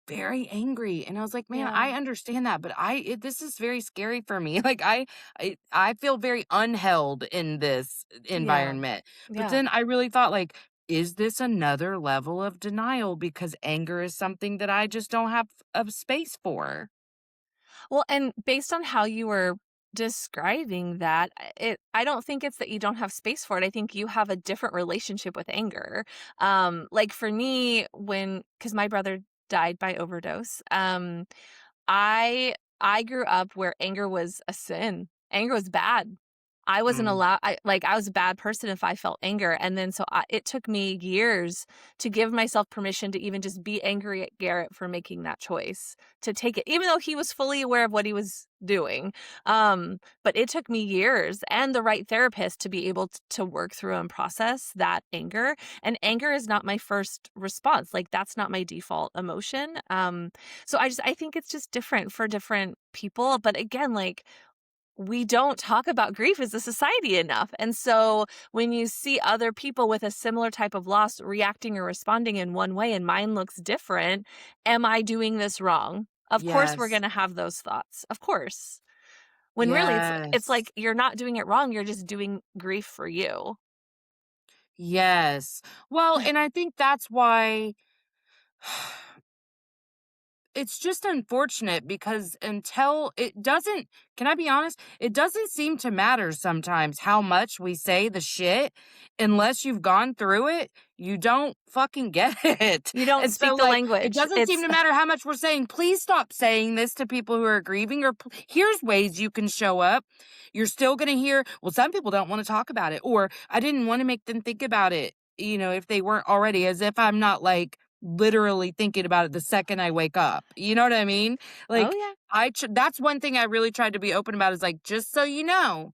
Speaker 1: very angry, and I was like, "Man,
Speaker 2: Yeah.
Speaker 1: I understand that, but this is very scary for me." Like, I feel very unheld in this
Speaker 2: Yeah.
Speaker 1: environment. But
Speaker 2: Yeah.
Speaker 1: then I really thought, like, is this another level of denial because anger is something that I just don't have a space for?
Speaker 2: Well, and based on how you were describing that, I don't think it's that you don't have space for it. I think you have a different relationship with anger. Like for me, cuz my brother died by overdose, I I grew up where anger was a sin. Anger was bad. I wasn't
Speaker 1: Mm.
Speaker 2: allowed I was a bad person if I felt anger, and then it took me years to give myself permission to even just be angry at Garrett for making that choice, to take it even though he was fully aware of what he was doing. But it took me years and the right therapist to be able to work through and process that anger, and anger is not my first response, like, that's not my default emotion. So I think it's just different for different people, but again, like, we don't talk about grief as a society enough. And so when you see other people with a similar type of loss reacting or responding in one way and mine looks different, am I doing this wrong? Of course we're
Speaker 1: Yes.
Speaker 2: going to have those thoughts. Of course. When really it's
Speaker 1: Yes.
Speaker 2: like you're not doing it wrong, you're just doing grief for you.
Speaker 1: Yes. Well, and I think that's why it's just unfortunate because until it doesn't can I be honest? It doesn't seem to matter sometimes how much we say the shit unless you've gone through it, you don't fucking get it.
Speaker 2: You don't
Speaker 1: And so,
Speaker 2: speak the
Speaker 1: like, it
Speaker 2: language.
Speaker 1: doesn't seem
Speaker 2: It's
Speaker 1: to matter how much we're saying, "Please stop saying this to people who are grieving," or, "Here's ways you can show up." You're still gonna hear, "Well, some people don't wanna talk about it," or, "I didn't wanna make them think about it," if they weren't already, as if I'm not, like, literally thinking about it the second I wake up. You know what I mean?
Speaker 2: oh
Speaker 1: Like,
Speaker 2: yeah.
Speaker 1: that's one thing I really tried to be open about is like, just so you know,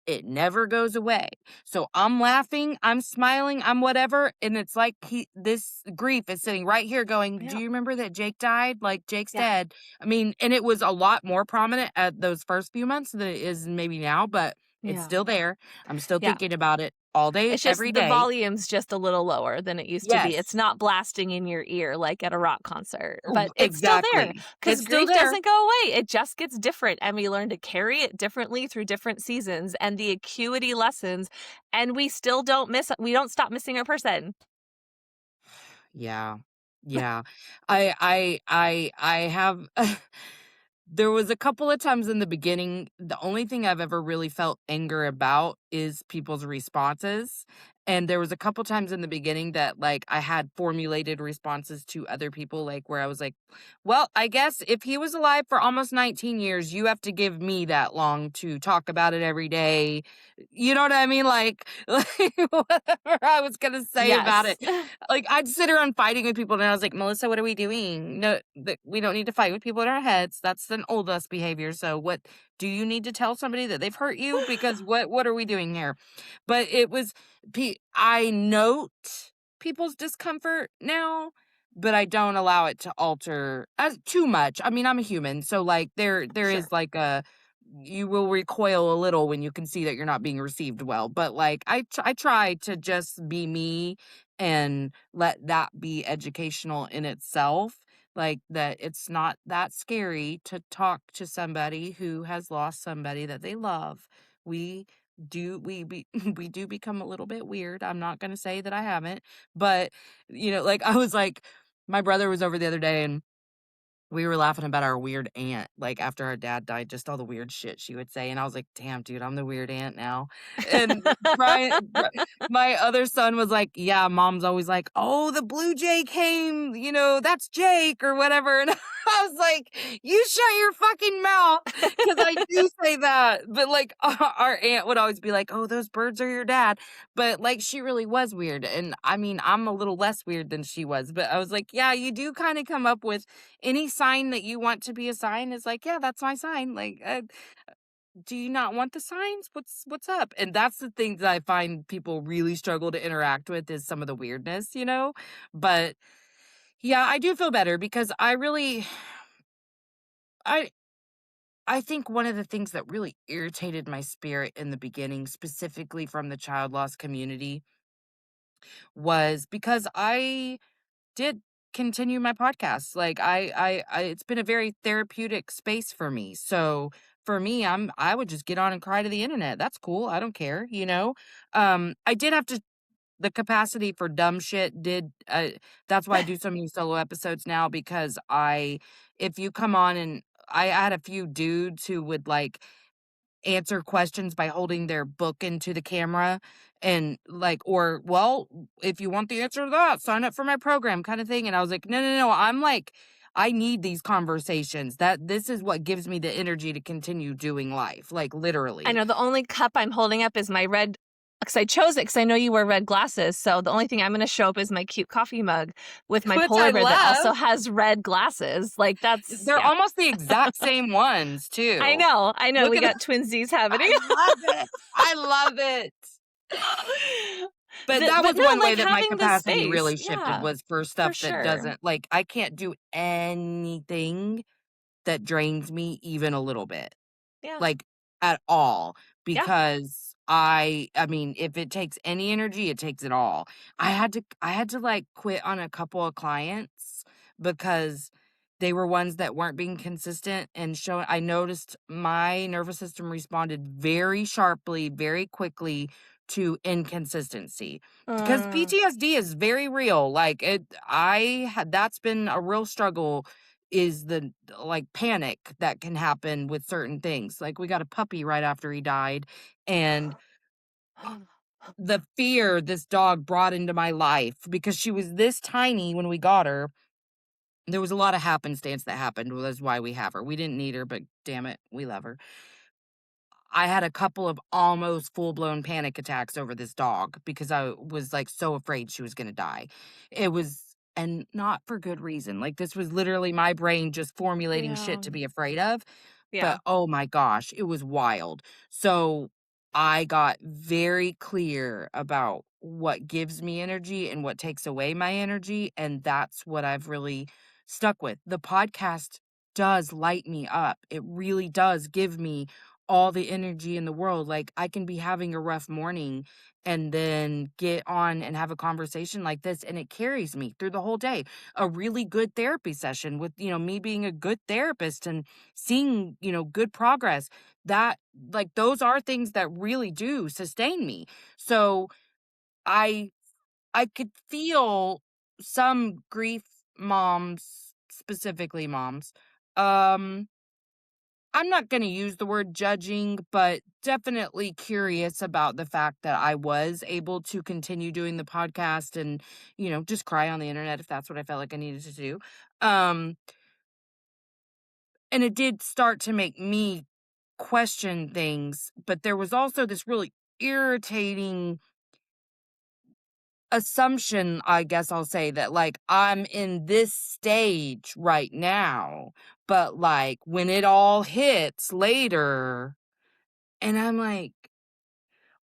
Speaker 1: it never goes away. So I'm laughing, I'm smiling, I'm whatever, and it's like this grief is sitting right here going, "Do
Speaker 2: Yeah.
Speaker 1: you remember that Jake died? Like Jake's
Speaker 2: Yeah.
Speaker 1: dead." I mean, and it was a lot more prominent at those first few months than it is maybe now, but it's
Speaker 2: Yeah.
Speaker 1: still there. I'm still
Speaker 2: Yeah.
Speaker 1: thinking about it all day,
Speaker 2: It's
Speaker 1: every
Speaker 2: just the
Speaker 1: day.
Speaker 2: volume's just a little lower than it used to be. It's
Speaker 1: Yes.
Speaker 2: not blasting in your ear like at a rock concert, but it's still there
Speaker 1: Exactly.
Speaker 2: because
Speaker 1: It's still
Speaker 2: grief
Speaker 1: there.
Speaker 2: doesn't go away. It just gets different, and we learn to carry it differently through different seasons and the acuity lessens, and we don't stop missing our person.
Speaker 1: Yeah. Yeah. I have there was a couple of times in the beginning, the only thing I've ever really felt anger about is people's responses. And there was a couple times in the beginning that like I had formulated responses to other people, like where I was like, well, I guess if he was alive for almost 19 years, you have to give me that long to talk about it every day. You know what I mean? Like whatever I was gonna say about
Speaker 2: Yes.
Speaker 1: it. Like, I'd sit around fighting with people, and I was like, "Melissa, what are we doing? No, we don't need to fight with people in our heads. That's an old us behavior. So, what do you need to tell somebody that they've hurt you? Because what are we doing here?" But it was, I note people's discomfort now, but I don't allow it to alter as too much. I mean, I'm a human, so like there
Speaker 2: Sure.
Speaker 1: is like a you will recoil a little when you can see that you're not being received well. But like I try to just be me and let that be educational in itself. Like that it's not that scary to talk to somebody who has lost somebody that they love. We we we do become a little bit weird. I'm not going to say that I haven't, but like I was like my brother was over the other day and we were laughing about our weird aunt, like, after our dad died, just all the weird shit she would say, and I was like, "Damn, dude, I'm the weird aunt now." And my other son was like, "Yeah, mom's always like, 'Oh, the blue jay came, that's Jake,' or whatever," and I was like, "You shut your fucking mouth, because I do say that." But, like, our aunt would always be like, "Oh, those birds are your dad." But, like, she really was weird, and, I mean, I'm a little less weird than she was, but I was like, "Yeah, you do kinda come up with any sign that you want to be a sign is like, yeah, that's my sign. Like, do you not want the signs? What's up? And that's the thing that I find people really struggle to interact with is some of the weirdness. But yeah, I do feel better because I I think one of the things that really irritated my spirit in the beginning, specifically from the child loss community, was because I did continue my podcast. Like I it's been a very therapeutic space for me. So for me, I would just get on and cry to the internet. That's cool. I don't care. I did have to the capacity for dumb shit did that's why I do so many solo episodes now because I if you come on and I had a few dudes who would like answer questions by holding their book into the camera and like or well if you want the answer to that sign up for my program kind of thing and I was like no I'm like I need these conversations. That this is what gives me the energy to continue doing life, like,
Speaker 2: I
Speaker 1: literally.
Speaker 2: know the only cup I'm holding up is my red, because I chose it because I know you wear red glasses, so the only thing I'm gonna show up is my cute coffee mug with my
Speaker 1: Which
Speaker 2: polar
Speaker 1: I
Speaker 2: bear that also
Speaker 1: love.
Speaker 2: has red glasses, like, that's
Speaker 1: They're
Speaker 2: yeah.
Speaker 1: almost the exact same ones, too.
Speaker 2: I know,
Speaker 1: Look
Speaker 2: we
Speaker 1: at
Speaker 2: got twinsies happening.
Speaker 1: I love it. I love it. But that
Speaker 2: But
Speaker 1: was
Speaker 2: no,
Speaker 1: one way
Speaker 2: like,
Speaker 1: that my
Speaker 2: having the
Speaker 1: capacity
Speaker 2: space,
Speaker 1: really shifted
Speaker 2: yeah,
Speaker 1: was for
Speaker 2: for
Speaker 1: stuff that
Speaker 2: sure.
Speaker 1: doesn't like, I can't do anything that drains me even a little bit.
Speaker 2: Yeah,
Speaker 1: Like, at all,
Speaker 2: yeah.
Speaker 1: because I mean, if it takes any energy, it takes it all. I had to, like, quit on a couple of clients because they were ones that weren't being consistent and showing I noticed my nervous system responded very sharply, very quickly to inconsistency. Because
Speaker 2: Uh,
Speaker 1: PTSD is very real, like, I had that's been a real struggle is the like, panic that can happen with certain things. Like, we got a puppy right after he died, and the fear this dog brought into my life because she was this tiny when we got her. There was a lot of happenstance that happened, well, that's why we have her. We didn't need her, but damn it, we love her. I had a couple of almost full-blown panic attacks over this dog because I was, like, so afraid she was gonna die. It was and not for good reason, like, this was literally my brain just formulating
Speaker 2: yeah,
Speaker 1: shit to be afraid of.
Speaker 2: yeah,
Speaker 1: But, oh my gosh, it was wild. So, I got very clear about what gives me energy and what takes away my energy, and that's what I've really stuck with. The podcast does light me up. It really does give me all the energy in the world. Like, I can be having a rough morning and then get on and have a conversation like this, and it carries me through the whole day. A really good therapy session with, me being a good therapist and seeing, good progress. That like those are things that really do sustain me. So I I could feel some grief moms, specifically moms. Um I'm not going to use the word judging, but definitely curious about the fact that I was able to continue doing the podcast and, just cry on the internet if that's what I felt like I needed to do. Um and it did start to make me question things, but there was also this really irritating assumption, I guess I'll say, that like I'm in this stage right now, but like when it all hits later, and I'm like,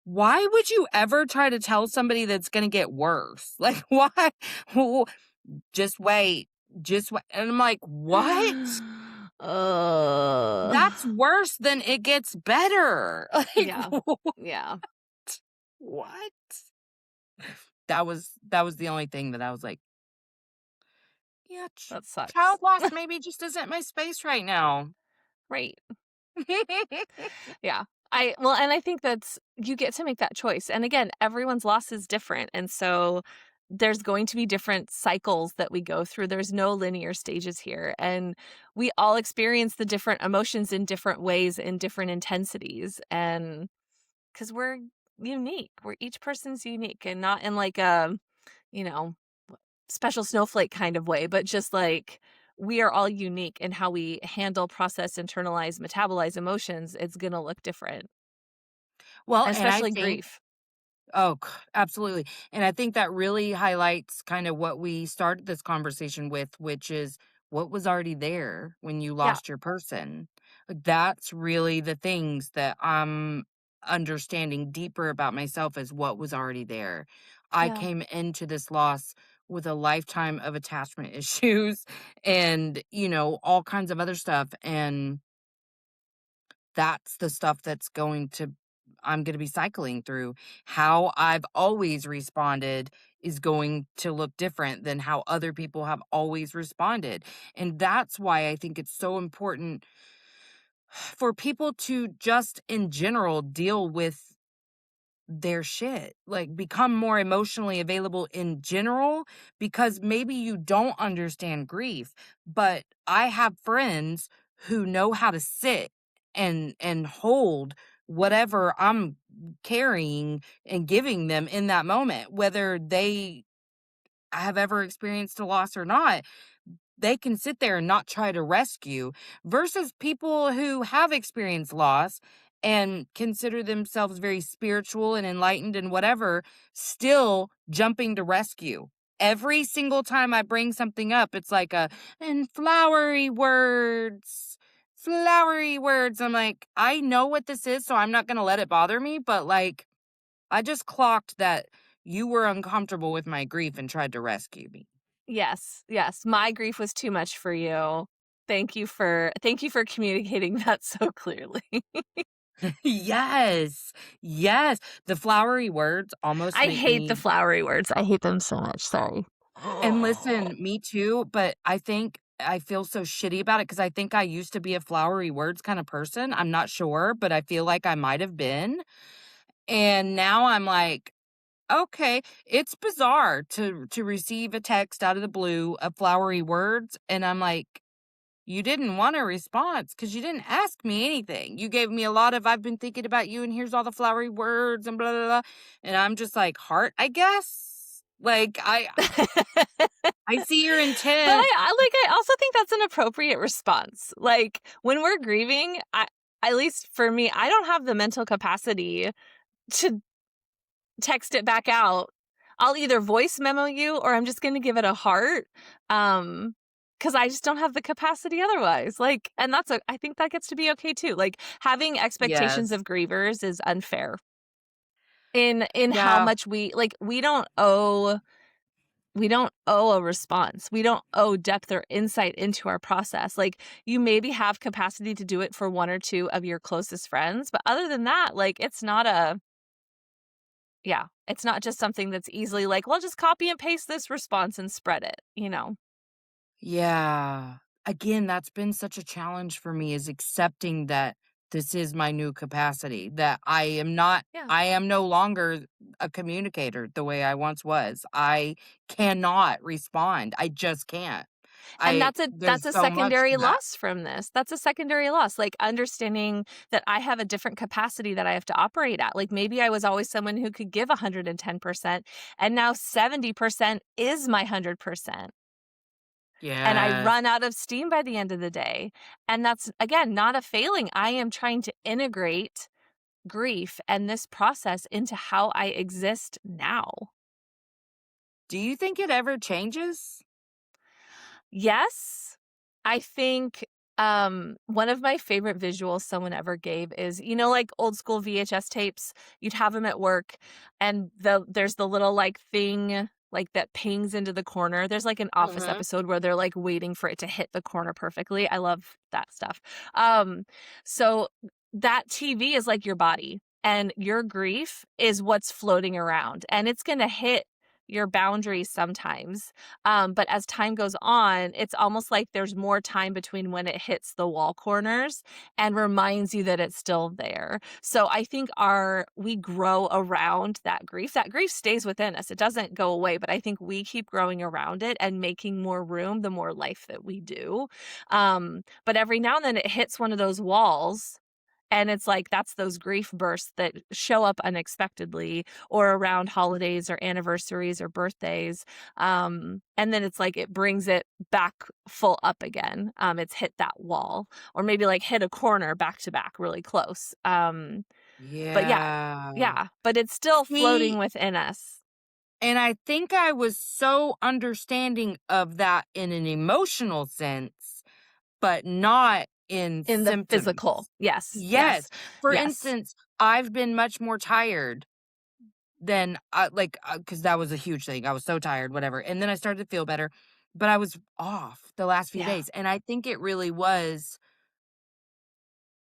Speaker 1: why would you ever try to tell somebody that's going to get worse? Like, why? Well, just wait. Just wait. And I'm like, what?
Speaker 2: uh,
Speaker 1: That's worse than it gets better. Like,
Speaker 2: yeah, yeah,
Speaker 1: what? That was the only thing that I was like, "Yeah,
Speaker 2: that sucks.
Speaker 1: child loss maybe just isn't my space right now."
Speaker 2: Right. Yeah. And I think that's you get to make that choice. And again, everyone's loss is different. And so there's going to be different cycles that we go through. There's no linear stages here. And we all experience the different emotions in different ways, in different intensities. And because we're unique, each person's unique and not in like a, you know, special snowflake kind of way, but just like we are all unique in how we handle, process, internalize, metabolize emotions. It's going to look different,
Speaker 1: Well,
Speaker 2: and
Speaker 1: and I
Speaker 2: especially
Speaker 1: think
Speaker 2: grief.
Speaker 1: oh, absolutely. And I think that really highlights kind of what we started this conversation with, which is what was already there when you
Speaker 2: Yeah.
Speaker 1: lost your person. That's really the things that I'm understanding deeper about myself as what was already there. I
Speaker 2: Yeah.
Speaker 1: came into this loss with a lifetime of attachment issues and, all kinds of other stuff. And that's the stuff that's I'm going to be cycling through. How I've always responded is going to look different than how other people have always responded. And that's why I think it's so important for people to just in general deal with their shit. Like, become more emotionally available in general because maybe you don't understand grief, but I have friends who know how to sit and hold whatever I'm carrying and giving them in that moment, whether they have ever experienced a loss or not. they can sit there and not try to rescue versus people who have experienced loss and consider themselves very spiritual and enlightened and whatever, still jumping to rescue. Every single time I bring something up, it's like and flowery words. I'm like, I know what this is, so I'm not going to let it bother me. But like, I just clocked that you were uncomfortable with my grief and tried to rescue me.
Speaker 2: Yes, yes, my grief was too much for you. Thank you for communicating that so clearly.
Speaker 1: Yes. Yes. The flowery words almost
Speaker 2: I
Speaker 1: make
Speaker 2: hate the
Speaker 1: me,
Speaker 2: flowery words, I hate them so much, sorry.
Speaker 1: and listen, me too, but I think I feel so shitty about it because I think I used to be a flowery words kind of person. I'm not sure, but I feel like I might have been. And now I'm like, okay, it's bizarre to receive a text out of the blue of flowery words, and I'm like, you didn't want a response because you didn't ask me anything. You gave me a lot of "I've been thinking about you, and here's all the flowery words," and blah, blah, blah, and I'm just like, "Heart, I guess?" Like, I see your
Speaker 2: But
Speaker 1: intent.
Speaker 2: I also think that's an appropriate response. Like, when we're grieving, I at least for me, I don't have the mental capacity to text it back out. I'll either voice memo you or I'm just gonna give it a heart, because I just don't have the capacity otherwise, like and I think that gets to be okay too, like, having expectations
Speaker 1: Yes.
Speaker 2: of grievers is unfair in how
Speaker 1: Yeah.
Speaker 2: much we don't owe a response. We don't owe depth or insight into our process. Like, you maybe have capacity to do it for 1 or 2 of your closest friends, but other than that, like, it's not a yeah, it's not just something that's easily like, "Well, just copy and paste this response and spread it," you know?
Speaker 1: Yeah. Again, that's been such a challenge for me is accepting that this is my new capacity, that
Speaker 2: Yeah.
Speaker 1: I am no longer a communicator the way I once was. I cannot respond. I just can't.
Speaker 2: And
Speaker 1: I
Speaker 2: that's
Speaker 1: there's
Speaker 2: a
Speaker 1: so much
Speaker 2: secondary
Speaker 1: to that.
Speaker 2: loss from this. That's a secondary loss, like, understanding that I have a different capacity that I have to operate at. Like, maybe I was always someone who could give 110%, and now 70% is my 100%, and I
Speaker 1: Yes.
Speaker 2: run out of steam by the end of the day. And that's, again, not a failing. I am trying to integrate grief and this process into how I exist now.
Speaker 1: Do you think it ever changes?
Speaker 2: Yes. I think, one of my favorite visuals someone ever gave is, like old school VHS tapes, you'd have them at work and there's the little, like, thing, like, that pings into the corner. There's, like, an Office
Speaker 1: Mhm.
Speaker 2: episode where they're, like, waiting for it to hit the corner perfectly. I love that stuff. So that TV is like your body, and your grief is what's floating around, and it's gonna hit your boundaries sometimes. But as time goes on, it's almost like there's more time between when it hits the wall corners and reminds you that it's still there. So I think we grow around that grief. That grief stays within us. It doesn't go away, but I think we keep growing around it and making more room the more life that we do. But every now and then it hits one of those walls, and it's like that's those grief bursts that show up unexpectedly or around holidays or anniversaries or birthdays. And then it's like it brings it back full up again. It's hit that wall or maybe like hit a corner back to back really close. But yeah,
Speaker 1: Yeah.
Speaker 2: yeah, but it's still floating
Speaker 1: See,
Speaker 2: within us
Speaker 1: and I think I was so understanding of that in an emotional sense, but not in
Speaker 2: in the physical.
Speaker 1: symptoms.
Speaker 2: Yes,
Speaker 1: Yes.
Speaker 2: yes,
Speaker 1: For
Speaker 2: yes.
Speaker 1: instance, I've been much more tired than, because that was a huge thing. I was so tired, whatever, and then I started to feel better, but I was off the last few
Speaker 2: Yeah,
Speaker 1: days, and I think it really was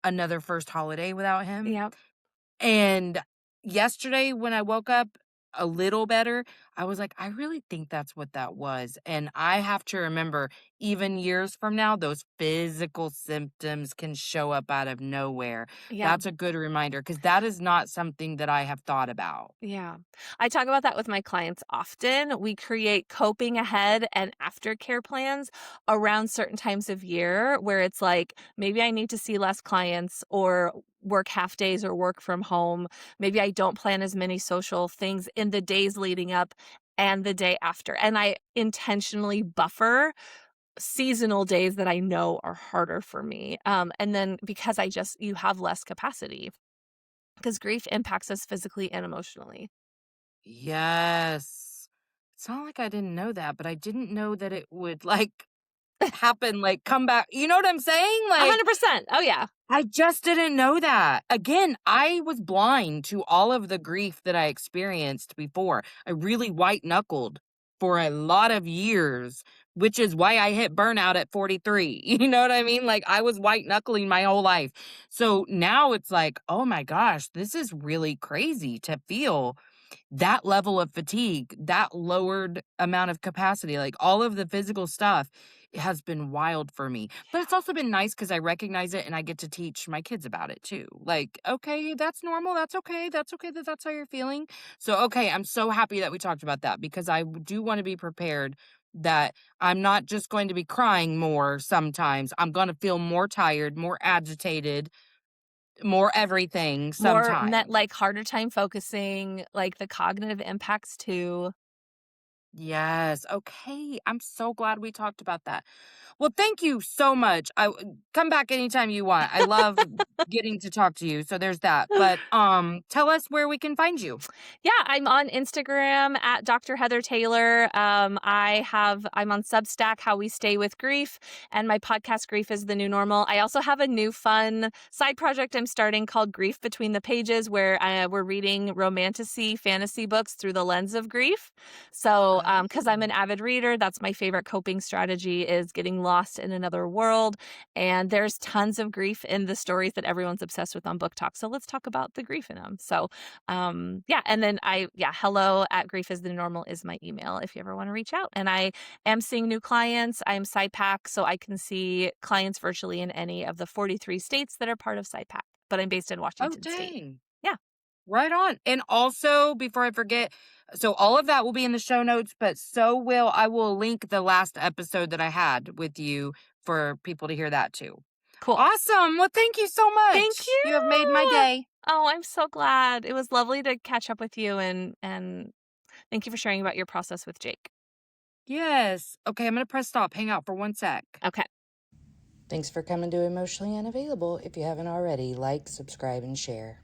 Speaker 1: another first holiday without him.
Speaker 2: yeah.
Speaker 1: And yesterday when I woke up a little better, I was like, "I really think that's what that was." And I have to remember, even years from now, those physical symptoms can show up out of nowhere.
Speaker 2: Yeah.
Speaker 1: That's a good reminder because that is not something that I have thought about.
Speaker 2: Yeah. I talk about that with my clients often. We create coping ahead and aftercare plans around certain times of year where it's like, maybe I need to see less clients or work half days or work from home. Maybe I don't plan as many social things in the days leading up and the day after. And I intentionally buffer seasonal days that I know are harder for me. And then because you have less capacity because grief impacts us physically and emotionally.
Speaker 1: Yes. It's not like I didn't know that, but I didn't know that it would, like, happen, like, come back, you know what I'm saying? Like,
Speaker 2: 100%. Oh, yeah.
Speaker 1: I just didn't know that. Again, I was blind to all of the grief that I experienced before. I really white knuckled for a lot of years, which is why I hit burnout at 43. You know what I mean? Like, I was white knuckling my whole life. So now it's like, oh my gosh, this is really crazy to feel that level of fatigue, that lowered amount of capacity, like all of the physical stuff has been wild for me. But it's also been nice because I recognize it and I get to teach my kids about it too. Like, okay, that's normal. That's okay. That's okay that that's how you're feeling. So, okay, I'm so happy that we talked about that because do want to be prepared that I'm not just going to be crying more sometimes. I'm going to feel more tired, more agitated, more everything sometimes.
Speaker 2: Like, harder time focusing, like, the cognitive impacts too.
Speaker 1: Yes. Okay. I'm so glad we talked about that. Well, thank you so much. Come back anytime you want. I love getting to talk to you. So there's that. But tell us where we can find you.
Speaker 2: Yeah, I'm on Instagram at Dr. Heather Taylor. I'm on Substack, How We Stay with Grief, and my podcast, Grief is the New Normal. I also have a new fun side project I'm starting called Grief Between the Pages, where we're reading romantasy fantasy books through the lens of grief. So, because I'm an
Speaker 1: Oh.
Speaker 2: avid reader, that's my favorite coping strategy is getting lost in another world. And there's tons of grief in the stories that everyone's obsessed with on Book Talk. So let's talk about the grief in them. So yeah, and then hello at grief is the normal is my email if you ever want to reach out. And I am seeing new clients. I'm SciPac, so I can see clients virtually in any of the 43 states that are part of SciPac, but I'm based in
Speaker 1: Oh,
Speaker 2: Washington State.
Speaker 1: dang.
Speaker 2: Yeah,
Speaker 1: Right on. And also, before I forget, so all of that will be in the show notes, but I will link the last episode that I had with you for people to hear that too.
Speaker 2: cool.
Speaker 1: Awesome. Well, thank you so
Speaker 2: Thank
Speaker 1: much. You have made my
Speaker 2: you.
Speaker 1: day.
Speaker 2: Oh, I'm so glad. It was lovely to catch up with you and thank you for sharing about your process with Jake.
Speaker 1: Yes. Okay, I'm going to press stop. Hang out for 1 sec.
Speaker 2: Okay.
Speaker 1: Thanks for coming to Emotionally Unavailable. If you haven't already, like, subscribe, and share.